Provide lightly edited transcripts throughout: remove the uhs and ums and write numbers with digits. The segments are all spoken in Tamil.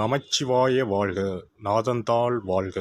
நமச்சிவாய வாழ்க. நாதந்தாள் வாழ்க.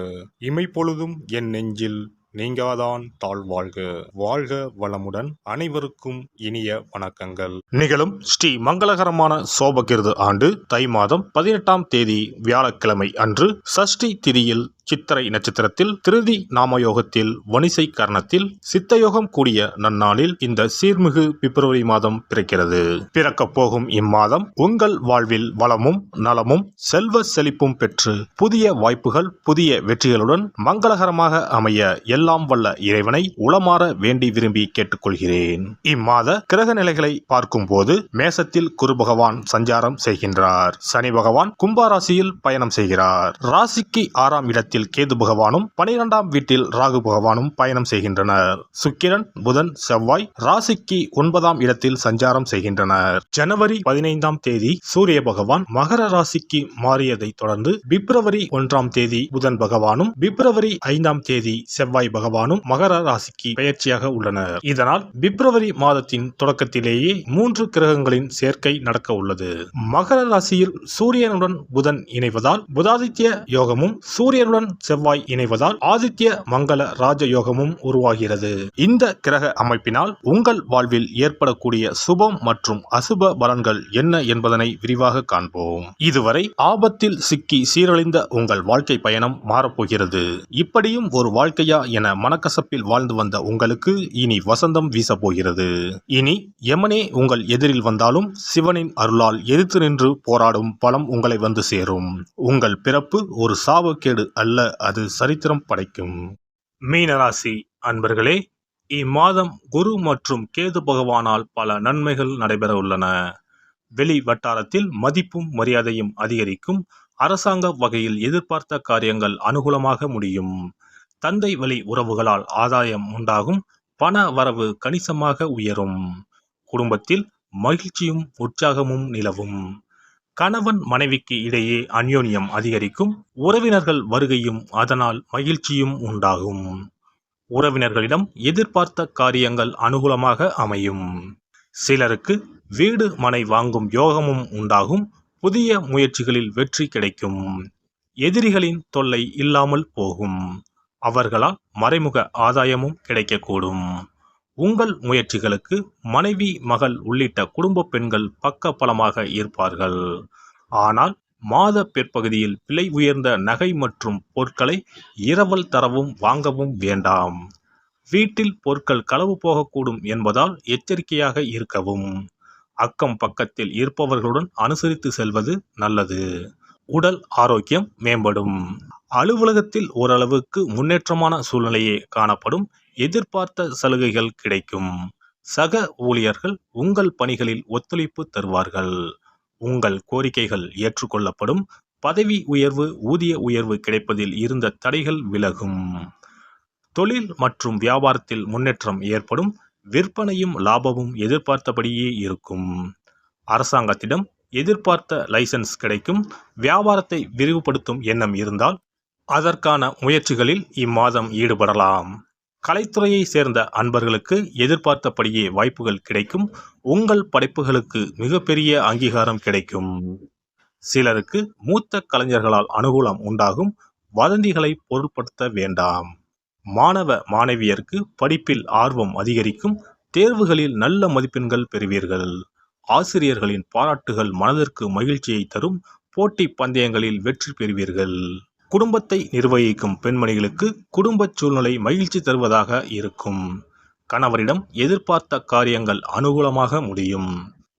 இமைப்பொழுதும் என் நெஞ்சில் நீங்காதான் தாழ் வாழ்க. வாழ்க வளமுடன். அனைவருக்கும் இனிய வணக்கங்கள். நிகழும் ஸ்ரீ மங்களகரமான சோபகிருது ஆண்டு தை மாதம் 18ஆம் தேதி வியாழக்கிழமை அன்று சஷ்டி திதியில் சித்திரை நட்சத்திரத்தில் திருதி நாமயோகத்தில் வணிசை கரணத்தில் சித்தயோகம் கூடிய நன்னாளில் இந்த சீர்மிகு பிப்ரவரி மாதம் பிறக்கிறது. பிறக்கப் போகும் இம்மாதம் உங்கள் வாழ்வில் வளமும் நலமும் செல்வ செழிப்பும் பெற்று புதிய வாய்ப்புகள் புதிய வெற்றிகளுடன் மங்களகரமாக அமைய எல்லாம் வல்ல இறைவனை உளமாற வேண்டி விரும்பி கேட்டுக்கொள்கிறேன். இம்மாத கிரக நிலைகளை பார்க்கும் போது மேசத்தில் குரு பகவான் சஞ்சாரம் செய்கின்றார். சனி பகவான் கும்பாராசியில் பயணம் செய்கிறார். ராசிக்கு 6ஆம் இடத்தில் கேது பகவானும் 12ஆம் வீட்டில் ராகு பகவானும் பயணம் செய்கின்றனர். சுக்கிரன் புதன் செவ்வாய் ராசிக்கு 9ஆம் இடத்தில் சஞ்சாரம் செய்கின்றனர். ஜனவரி 15ஆம் தேதி சூரிய பகவான் மகர ராசிக்கு மாறியதை தொடர்ந்து பிப்ரவரி 1ஆம் தேதி புதன் பகவானும் பிப்ரவரி 5ஆம் தேதி செவ்வாய் பகவானும் மகர ராசிக்கு பெயர்ச்சியாக உள்ளனர். இதனால் பிப்ரவரி மாதத்தின் தொடக்கத்திலேயே 3 கிரகங்களின் சேர்க்கை நடக்க உள்ளது. மகர ராசியில் சூரியனுடன் புதன் இணைவதால் புதாதித்ய யோகமும் சூரியனுடன் செவ்வாய் இணைவதால் ஆதித்ய மங்கள ராஜ யோகமும் உருவாகிறது. இந்த கிரக அமைப்பினால் உங்கள் வாழ்வில் ஏற்படக்கூடிய சுபம் மற்றும் அசுப பலன்கள் என்ன என்பதனை விரிவாக காண்போம். இதுவரை ஆபத்தில் சிக்கி சீரழிந்த உங்கள் வாழ்க்கை பயணம் மாறப்போகிறது. இப்படியும் ஒரு வாழ்க்கையா என மனக்கசப்பில் வாழ்ந்து வந்த உங்களுக்கு இனி வசந்தம் வீசப்போகிறது. இனி யமனே உங்கள் எதிரில் வந்தாலும் சிவனின் அருளால் எதிர்த்து நின்று போராடும் பலம் உங்களை வந்து சேரும். உங்கள் பிறப்பு ஒரு சாபக்கேடு அல்ல, அது சரித்திரம் படைக்கும். மீனராசி அன்பர்களே, இம்மாதம் குரு மற்றும் கேது பகவானால் பல நன்மைகள் நடைபெற உள்ளன. வெளி வட்டாரத்தில் மதிப்பும் மரியாதையும் அதிகரிக்கும். அரசாங்க வகையில் எதிர்பார்த்த காரியங்கள் அனுகூலமாக முடியும். தந்தை வழி உறவுகளால் ஆதாயம் உண்டாகும். பண வரவு கணிசமாக உயரும். குடும்பத்தில் மகிழ்ச்சியும் உற்சாகமும் நிலவும். கணவன் மனைவிக்கு இடையே அந்யோன்யம் அதிகரிக்கும். உறவினர்கள் வருகையும் அதனால் மகிழ்ச்சியும் உண்டாகும். உறவினர்களிடம் எதிர்பார்த்த காரியங்கள் அனுகூலமாக அமையும். சிலருக்கு வீடு மனை வாங்கும் யோகமும் உண்டாகும். புதிய முயற்சிகளில் வெற்றி கிடைக்கும். எதிரிகளின் தொல்லை இல்லாமல் போகும். அவர்களால் மறைமுக ஆதாயமும் கிடைக்கக்கூடும். உங்கள் முயற்சிகளுக்கு மனைவி மகள் உள்ளிட்ட குடும்ப பெண்கள் பக்க பலமாக இருப்பார்கள். ஆனால் மாத பிற்பகுதியில் விலை உயர்ந்த நகை மற்றும் பொருட்களை இரவல் தரவும் வாங்கவும் வேண்டாம். வீட்டில் பொருட்கள் களவு போகக்கூடும் என்பதால் எச்சரிக்கையாக இருக்கவும். அக்கம் பக்கத்தில் இருப்பவர்களுடன் அனுசரித்து செல்வது நல்லது. உடல் ஆரோக்கியம் மேம்படும். அலுவலகத்தில் ஓரளவுக்கு முன்னேற்றமான சூழ்நிலையே காணப்படும். எதிர்பார்த்த சலுகைகள் கிடைக்கும். சக ஊழியர்கள் உங்கள் பணிகளில் ஒத்துழைப்பு தருவார்கள். உங்கள் கோரிக்கைகள் ஏற்றுக்கொள்ளப்படும். பதவி உயர்வு ஊதிய உயர்வு கிடைப்பதில் இருந்த தடைகள் விலகும். தொழில் மற்றும் வியாபாரத்தில் முன்னேற்றம் ஏற்படும். விற்பனையும் லாபமும் எதிர்பார்த்தபடியே இருக்கும். அரசாங்கத்திடம் எதிர்பார்த்த லைசன்ஸ் கிடைக்கும். வியாபாரத்தை விரிவுபடுத்தும் எண்ணம் இருந்தால் அதற்கான முயற்சிகளில் இம்மாதம் ஈடுபடலாம். கலைத்துறையை சேர்ந்த அன்பர்களுக்கு எதிர்பார்த்தபடியே வாய்ப்புகள் கிடைக்கும். உங்கள் படைப்புகளுக்கு மிகப்பெரிய அங்கீகாரம் கிடைக்கும். சிலருக்கு மூத்த கலைஞர்களால் அனுகூலம் உண்டாகும். வதந்திகளை பொருட்படுத்த வேண்டாம். மாணவ மாணவியருக்கு படிப்பில் ஆர்வம் அதிகரிக்கும். தேர்வுகளில் நல்ல மதிப்பெண்கள் பெறுவீர்கள். ஆசிரியர்களின் பாராட்டுகள் மனதிற்கு மகிழ்ச்சியை தரும். போட்டி பந்தயங்களில் வெற்றி பெறுவீர்கள். குடும்பத்தை நிர்வகிக்கும் பெண்மணிகளுக்கு குடும்ப சூழ்நிலை மகிழ்ச்சி தருவதாக இருக்கும். கணவரிடம் எதிர்பார்த்த காரியங்கள் அனுகூலமாக முடியும்.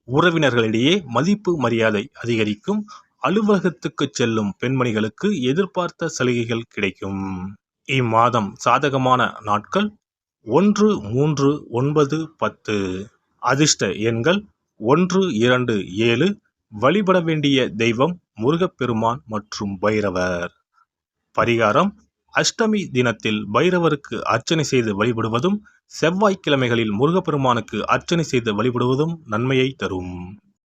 உறவினர்களிடையே மதிப்பு மரியாதை அதிகரிக்கும். அலுவலகத்துக்கு செல்லும் பெண்மணிகளுக்கு எதிர்பார்த்த சலுகைகள் கிடைக்கும். இம்மாதம் சாதகமான நாட்கள் 1, 3, 9, 10. அதிர்ஷ்ட எண்கள் 1, 2, 7. வழிபட வேண்டிய தெய்வம் முருகப்பெருமான் மற்றும் பைரவர். பரிகாரம்: அஷ்டமி தினத்தில் பைரவருக்கு அர்ச்சனை செய்து வழிபடுவதும் செவ்வாய்க்கிழமைகளில் முருகப்பெருமானுக்கு அர்ச்சனை செய்து வழிபடுவதும் நன்மையை தரும்.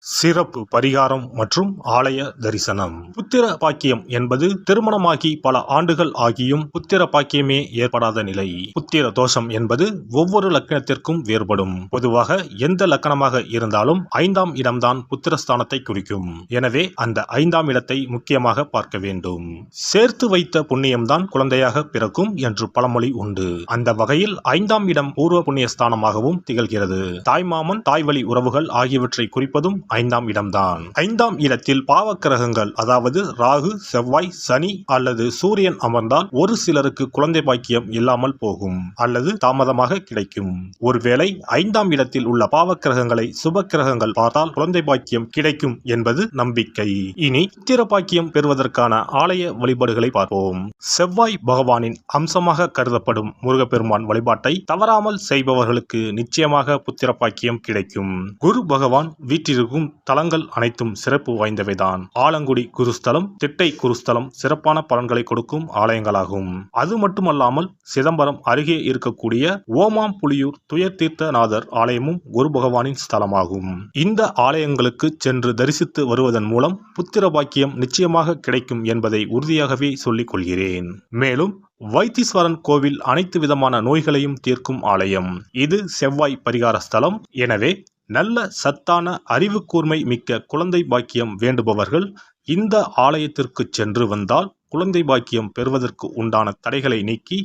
சிறப்பு பரிகாரம் மற்றும் ஆலய தரிசனம். புத்திர பாக்கியம் என்பது திருமணமாகி பல ஆண்டுகள் ஆகியும் புத்திர பாக்கியமே ஏற்படாத நிலை. புத்திர தோஷம் என்பது ஒவ்வொரு லக்கணத்திற்கும் வேறுபடும். பொதுவாக எந்த லக்கணமாக இருந்தாலும் 5ஆம் இடம்தான் புத்திரஸ்தானத்தை குறிக்கும். எனவே அந்த 5ஆம் இடத்தை முக்கியமாக பார்க்க வேண்டும். சேர்த்து வைத்த புண்ணியம்தான் குழந்தையாக பிறக்கும் என்று பழமொழி உண்டு. அந்த வகையில் 5ஆம் இடம் பூர்வ புண்ணியஸ்தானமாகவும் திகழ்கிறது. தாய்மாமன், தாய்வழி உறவுகள் ஆகியவற்றை குறிப்பதும் 5ஆம் இடம்தான். 5ஆம் இடத்தில் பாவக்கிரகங்கள், அதாவது ராகு, செவ்வாய், சனி அல்லது சூரியன் அமர்ந்தால் ஒரு சிலருக்கு குழந்தை பாக்கியம் இல்லாமல் போகும் அல்லது தாமதமாக கிடைக்கும். ஒருவேளை 5ஆம் இடத்தில் உள்ள பாவக்கிரகங்களை சுப கிரகங்கள் பார்த்தால் குழந்தை பாக்கியம் கிடைக்கும் என்பது நம்பிக்கை. இனி புத்திர பாக்கியம் பெறுவதற்கான ஆலய வழிபாடுகளை பார்ப்போம். செவ்வாய் பகவானின் அம்சமாக கருதப்படும் முருகப்பெருமான் வழிபாட்டை தவறாமல் செய்பவர்களுக்கு நிச்சயமாக புத்திர பாக்கியம் கிடைக்கும். குரு பகவான் வீட்டிற்கும் தலங்கள் அனைத்தும் சிறப்பு வாய்ந்தவைதான். ஆலங்குடி குருஸ்தலம், திட்டை குருஸ்தலம் சிறப்பான பலன்களை கொடுக்கும் ஆலயங்களாகும். அது மட்டுமல்லாமல் சிதம்பரம் அருகே இருக்கக்கூடிய ஓமாம்புலியூர் துயர்தீர்த்தநாதர் ஆலயமும் குரு பகவானின் ஸ்தலமாகும். இந்த ஆலயங்களுக்கு சென்று தரிசித்து வருவதன் மூலம் புத்திர பாக்கியம் நிச்சயமாக கிடைக்கும் என்பதை உறுதியாகவே சொல்லிக் கொள்கிறேன். மேலும் வைத்தீஸ்வரன் கோவில் அனைத்து விதமான நோய்களையும் தீர்க்கும் ஆலயம். இது செவ்வாய் பரிகார ஸ்தலம். எனவே நல்ல சத்தான அறிவு கூர்மை மிக்க குழந்தை பாக்கியம் வேண்டுபவர்கள் இந்த ஆலயத்திற்கு சென்று வந்தால் குழந்தை பாக்கியம் பெறுவதற்கு உண்டான தடைகளை நீக்கி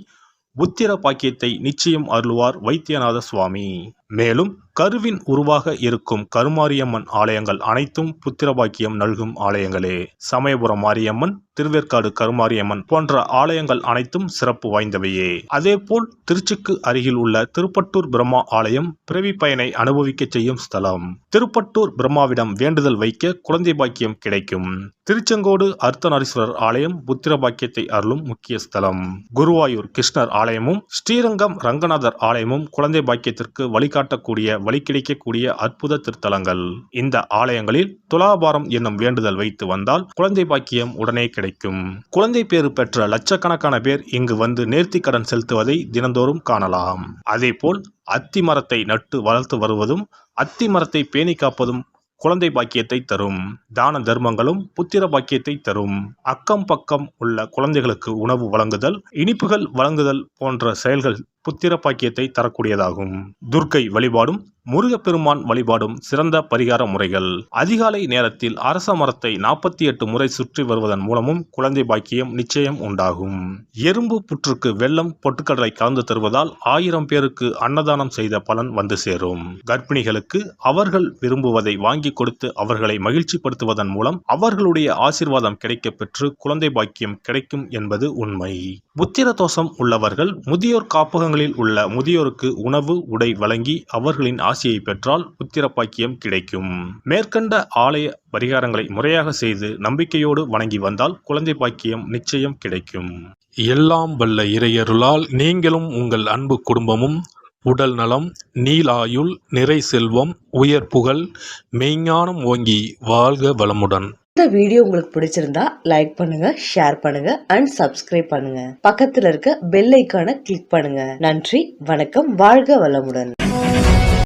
புத்திர பாக்கியத்தை நிச்சயம் அருள்வார் வைத்தியநாத சுவாமி. மேலும் கருவின் உருவாக இருக்கும் கருமாரியம்மன் ஆலயங்கள் அனைத்தும் புத்திர பாக்கியம் நல்கும் ஆலயங்களே. சமயபுரம் மாரியம்மன், திருவேற்காடு கருமாரியம்மன் போன்ற ஆலயங்கள் அனைத்தும் சிறப்பு வாய்ந்தவையே. அதேபோல் திருச்சிக்கு அருகில் உள்ள திருப்பட்டூர் பிரம்மா ஆலயம் பிறவி பயனை அனுபவிக்க செய்யும் ஸ்தலம். திருப்பட்டூர் பிரம்மாவிடம் வேண்டுதல் வைக்க குழந்தை பாக்கியம் கிடைக்கும். திருச்செங்கோடு அர்த்தநாரீஸ்வரர் ஆலயம் புத்திர பாக்கியத்தை அருளும் முக்கிய ஸ்தலம். குருவாயூர் கிருஷ்ணர் ஆலயமும் ஸ்ரீரங்கம் ரங்கநாதர் ஆலயமும் குழந்தை பாக்கியத்திற்கு வழிகாட்டக்கூடிய வழி கிடைக்கக்கூடிய அற்புத திருத்தலங்கள். இந்த ஆலயங்களில் துலாபாரம் என்னும் வேண்டுதல் வைத்து வந்தால் குழந்தை பாக்கியம் உடனே கிடைக்கும். குழந்தை பேறு பெற்ற லட்சக்கணக்கான பேர் இங்கு வந்து நேர்த்தி கடன் செலுத்துவதை தினந்தோறும் காணலாம். அதேபோல் அத்தி மரத்தை நட்டு வளர்த்து வருவதும் அத்தி மரத்தை பேணி காப்பதும் குழந்தை பாக்கியத்தை தரும். தான தர்மங்களும் புத்திர பாக்கியத்தை தரும். அக்கம் பக்கம் உள்ள குழந்தைகளுக்கு உணவு வழங்குதல், இனிப்புகள் வழங்குதல் போன்ற செயல்கள் புத்திர பாக்கியத்தை தரக்கூடியதாகும். துர்க்கை வழிபாடும் முருகப்பெருமான் வழிபாடும் சிறந்த பரிகார முறைகள். அதிகாலை நேரத்தில் அரச மரத்தை 48 முறை சுற்றி வருவதன் மூலமும் குழந்தை பாக்கியம் நிச்சயம் உண்டாகும். எறும்பு புற்றுக்கு வெல்லம், பொட்டுக்கடலை கலந்து தருவதால் 1000 பேருக்கு அன்னதானம் செய்த பலன் வந்து சேரும். கர்ப்பிணிகளுக்கு அவர்கள் விரும்புவதை வாங்கி கொடுத்து அவர்களை மகிழ்ச்சிப்படுத்துவதன் மூலம் அவர்களுடைய ஆசீர்வாதம் கிடைக்க பெற்று குழந்தை பாக்கியம் கிடைக்கும் என்பது உண்மை. புத்திர தோஷம் உள்ளவர்கள் முதியோர் காப்பகங்களில் உள்ள முதியோருக்கு உணவு, உடை வழங்கி அவர்களின் ஆசியை பெற்றால் புத்திர பாக்கியம் கிடைக்கும். மேற்கண்ட ஆலய பரிகாரங்களை முறையாக செய்து நம்பிக்கையோடு வணங்கி வந்தால் குழந்தை பாக்கியம் நிச்சயம் கிடைக்கும். எல்லாம் வல்ல இறையருளால் நீங்களும் உங்கள் அன்பு குடும்பமும் உடல் நலம், நீலாயுள், நிறை செல்வம், உயர் புகழ், மெய்ஞானம் ஓங்கி வாழ்க வளமுடன். இந்த வீடியோ உங்களுக்கு பிடிச்சிருந்தா லைக் பண்ணுங்க, ஷேர் பண்ணுங்க அண்ட் சப்ஸ்கிரைப் பண்ணுங்க. பக்கத்துல இருக்க பெல் ஐகானை கிளிக் பண்ணுங்க. நன்றி, வணக்கம், வாழ்க வளமுடன்.